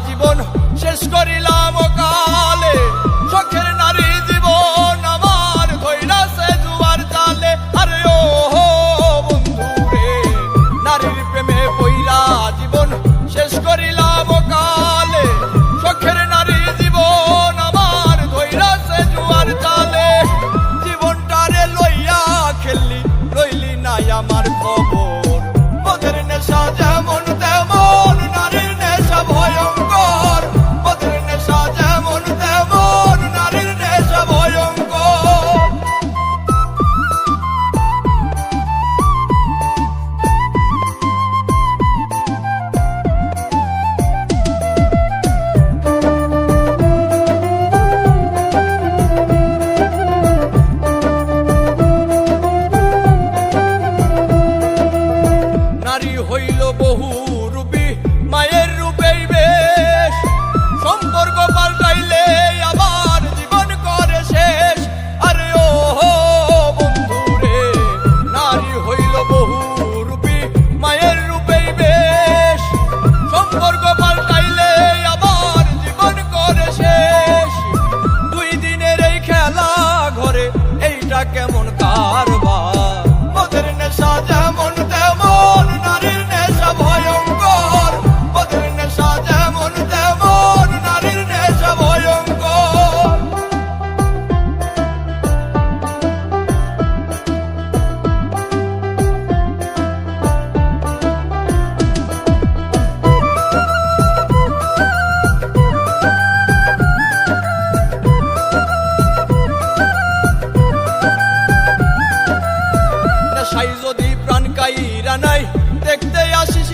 জীবন শেষ করিলাম কালে, শখের নারী জীবন আমার ধইরাছে জুয়ার জালে। আরে ও বন্ধু রে, নারীর প্রেমে পইরা জীবন শেষ করিলাম কালে, শখের নারী জীবন আমার ধইরাছে জুয়ার জালে। জীবনটারে লইয়া খেললি, লইলি নাই আমার খবর, মদের নেশা যেমন তেমন নারীর নেশা ভয়ঙ্কর, মদের নেশা যেমন তেমন নারীর নেশা ভয়ঙ্কর। নারী হইল বহু রূপী, মায়ের রূপেই বেশ, সম্পর্ক পাল্টাইলে আবার জীবন করে শেষ। আরে ও বন্ধু রে, নারী হইল বহু রূপী, মায়ের রূপেই বেশ, সম্পর্ক পাল্টাইলে আবার জীবন করে শেষ। দুই দিনের এই খেলা ঘরে এইটা কেমন কারবার, মদের নেশা যেমন তেমন নারীর নেশা ভয়ঙ্কর, মদের নেশা যেমন তেমন নারীর নেশা ভয়ঙ্কর। নেশাই যদি প্রাণ কাইরা নাই, দেখতে আসিস